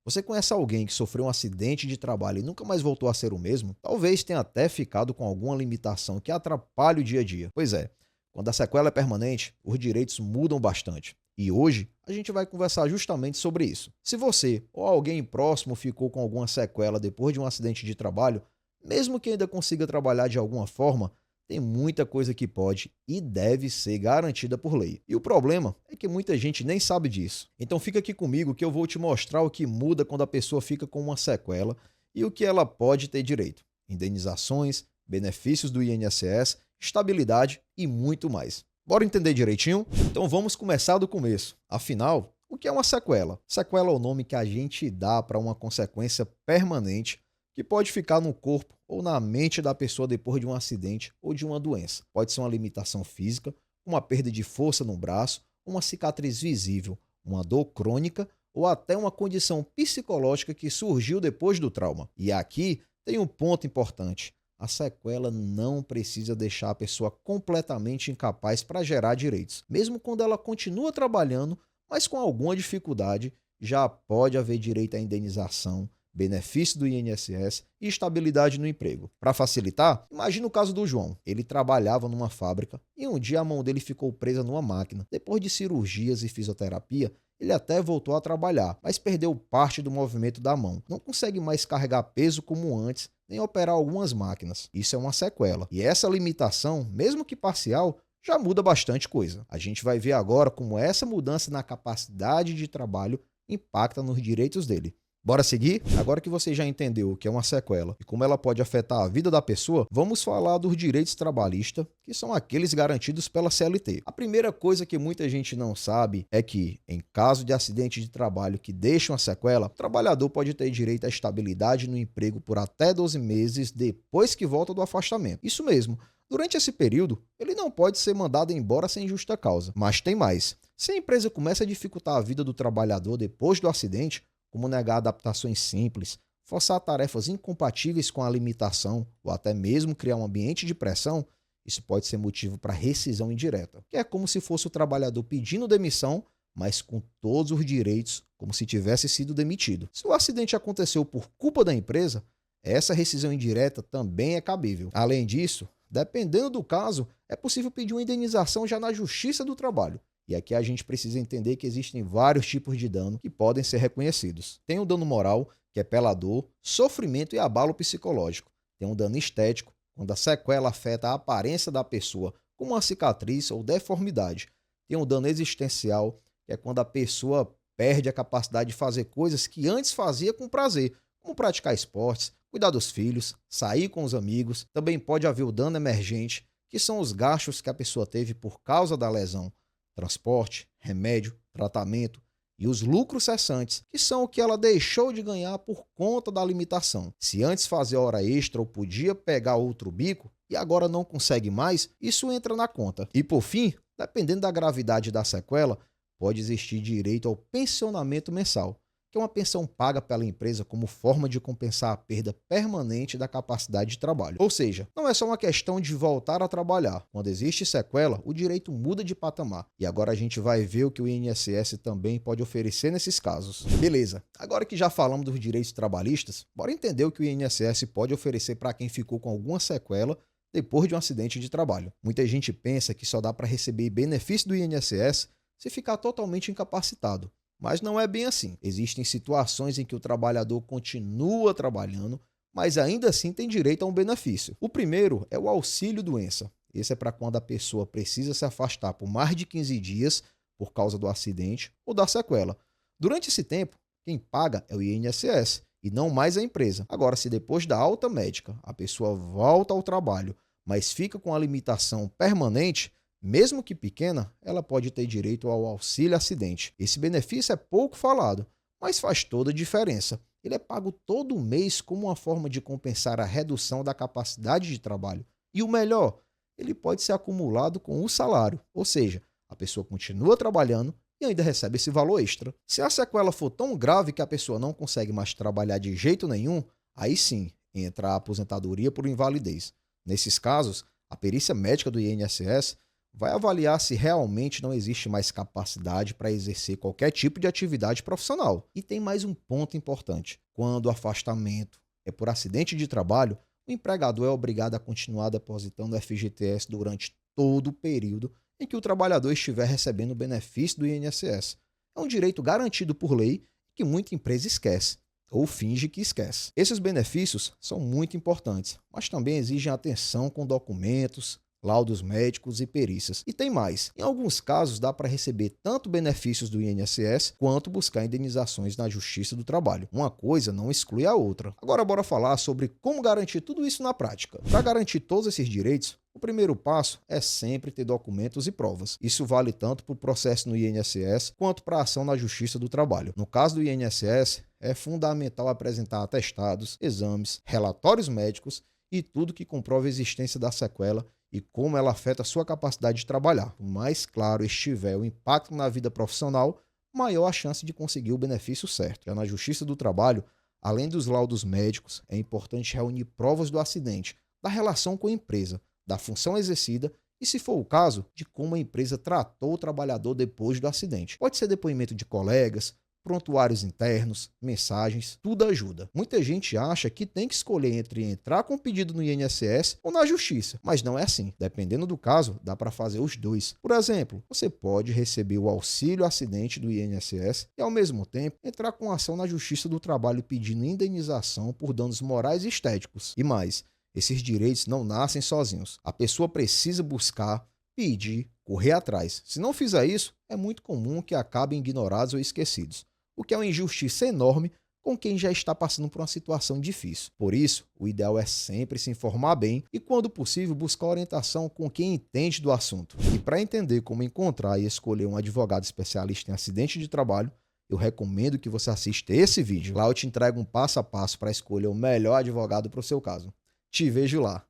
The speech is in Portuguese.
Você conhece alguém que sofreu um acidente de trabalho e nunca mais voltou a ser o mesmo? Talvez tenha até ficado com alguma limitação que atrapalhe o dia a dia. Pois é, quando a sequela é permanente, os direitos mudam bastante. E hoje a gente vai conversar justamente sobre isso. Se você ou alguém próximo ficou com alguma sequela depois de um acidente de trabalho, mesmo que ainda consiga trabalhar de alguma forma, tem muita coisa que pode e deve ser garantida por lei. E o problema é que muita gente nem sabe disso. Então fica aqui comigo que eu vou te mostrar o que muda quando a pessoa fica com uma sequela e o que ela pode ter direito. Indenizações, benefícios do INSS, estabilidade e muito mais. Bora entender direitinho? Então vamos começar do começo. Afinal, o que é uma sequela? Sequela é o nome que a gente dá para uma consequência permanente que pode ficar no corpo ou na mente da pessoa depois de um acidente ou de uma doença. Pode ser uma limitação física, uma perda de força no braço, uma cicatriz visível, uma dor crônica ou até uma condição psicológica que surgiu depois do trauma. E aqui tem um ponto importante. A sequela não precisa deixar a pessoa completamente incapaz para gerar direitos. Mesmo quando ela continua trabalhando, mas com alguma dificuldade, já pode haver direito à indenização, benefício do INSS e estabilidade no emprego. Para facilitar, imagine o caso do João. Ele trabalhava numa fábrica e um dia a mão dele ficou presa numa máquina. Depois de cirurgias e fisioterapia, ele até voltou a trabalhar, mas perdeu parte do movimento da mão. Não consegue mais carregar peso como antes, nem operar algumas máquinas. Isso é uma sequela. E essa limitação, mesmo que parcial, já muda bastante coisa. A gente vai ver agora como essa mudança na capacidade de trabalho impacta nos direitos dele. Bora seguir? Agora que você já entendeu o que é uma sequela e como ela pode afetar a vida da pessoa, vamos falar dos direitos trabalhistas, que são aqueles garantidos pela CLT. A primeira coisa que muita gente não sabe é que, em caso de acidente de trabalho que deixa uma sequela, o trabalhador pode ter direito à estabilidade no emprego por até 12 meses depois que volta do afastamento. Isso mesmo. Durante esse período, ele não pode ser mandado embora sem justa causa. Mas tem mais. Se a empresa começa a dificultar a vida do trabalhador depois do acidente, como negar adaptações simples, forçar tarefas incompatíveis com a limitação ou até mesmo criar um ambiente de pressão, isso pode ser motivo para rescisão indireta, que é como se fosse o trabalhador pedindo demissão, mas com todos os direitos, como se tivesse sido demitido. Se o acidente aconteceu por culpa da empresa, essa rescisão indireta também é cabível. Além disso, dependendo do caso, é possível pedir uma indenização já na Justiça do Trabalho. E aqui a gente precisa entender que existem vários tipos de dano que podem ser reconhecidos. Tem o dano moral, que é pela dor, sofrimento e abalo psicológico. Tem o dano estético, quando a sequela afeta a aparência da pessoa, como uma cicatriz ou deformidade. Tem o dano existencial, que é quando a pessoa perde a capacidade de fazer coisas que antes fazia com prazer, como praticar esportes, cuidar dos filhos, sair com os amigos. Também pode haver o dano emergente, que são os gastos que a pessoa teve por causa da lesão. Transporte, remédio, tratamento e os lucros cessantes, que são o que ela deixou de ganhar por conta da limitação. Se antes fazia hora extra ou podia pegar outro bico e agora não consegue mais, isso entra na conta. E por fim, dependendo da gravidade da sequela, pode existir direito ao pensionamento mensal, que é uma pensão paga pela empresa como forma de compensar a perda permanente da capacidade de trabalho. Ou seja, não é só uma questão de voltar a trabalhar. Quando existe sequela, o direito muda de patamar. E agora a gente vai ver o que o INSS também pode oferecer nesses casos. Beleza, agora que já falamos dos direitos trabalhistas, bora entender o que o INSS pode oferecer para quem ficou com alguma sequela depois de um acidente de trabalho. Muita gente pensa que só dá para receber benefício do INSS se ficar totalmente incapacitado. Mas não é bem assim. Existem situações em que o trabalhador continua trabalhando, mas ainda assim tem direito a um benefício. O primeiro é o auxílio-doença. Esse é para quando a pessoa precisa se afastar por mais de 15 dias por causa do acidente ou da sequela. Durante esse tempo, quem paga é o INSS e não mais a empresa. Agora, se depois da alta médica a pessoa volta ao trabalho, mas fica com a limitação permanente, mesmo que pequena, ela pode ter direito ao auxílio acidente. Esse benefício é pouco falado, mas faz toda a diferença. Ele é pago todo mês como uma forma de compensar a redução da capacidade de trabalho. E o melhor, ele pode ser acumulado com o salário, ou seja, a pessoa continua trabalhando e ainda recebe esse valor extra. Se a sequela for tão grave que a pessoa não consegue mais trabalhar de jeito nenhum, aí sim entra a aposentadoria por invalidez. Nesses casos, a perícia médica do INSS vai avaliar se realmente não existe mais capacidade para exercer qualquer tipo de atividade profissional. E tem mais um ponto importante: quando o afastamento é por acidente de trabalho, o empregador é obrigado a continuar depositando o FGTS durante todo o período em que o trabalhador estiver recebendo o benefício do INSS. É um direito garantido por lei que muita empresa esquece ou finge que esquece. Esses benefícios são muito importantes, mas também exigem atenção com documentos, laudos médicos e perícias. E tem mais: em alguns casos dá para receber tanto benefícios do INSS quanto buscar indenizações na Justiça do Trabalho. Uma coisa não exclui a outra. Agora bora falar sobre como garantir tudo isso na prática. Para garantir todos esses direitos, o primeiro passo é sempre ter documentos e provas. Isso vale tanto para o processo no INSS quanto para a ação na Justiça do Trabalho. No caso do INSS, é fundamental apresentar atestados, exames, relatórios médicos e tudo que comprove a existência da sequela e como ela afeta a sua capacidade de trabalhar. O mais claro estiver o impacto na vida profissional, maior a chance de conseguir o benefício certo. Já na Justiça do Trabalho, além dos laudos médicos, é importante reunir provas do acidente, da relação com a empresa, da função exercida e, se for o caso, de como a empresa tratou o trabalhador depois do acidente. Pode ser depoimento de colegas, prontuários internos, mensagens, tudo ajuda. Muita gente acha que tem que escolher entre entrar com pedido no INSS ou na Justiça, mas não é assim. Dependendo do caso, dá para fazer os dois. Por exemplo, você pode receber o auxílio acidente do INSS e, ao mesmo tempo, entrar com ação na Justiça do Trabalho pedindo indenização por danos morais e estéticos. E mais, esses direitos não nascem sozinhos. A pessoa precisa buscar, pedir, correr atrás. Se não fizer isso, é muito comum que acabem ignorados ou esquecidos, o que é uma injustiça enorme com quem já está passando por uma situação difícil. Por isso, o ideal é sempre se informar bem e, quando possível, buscar orientação com quem entende do assunto. E para entender como encontrar e escolher um advogado especialista em acidente de trabalho, eu recomendo que você assista esse vídeo. Lá eu te entrego um passo a passo para escolher o melhor advogado para o seu caso. Te vejo lá.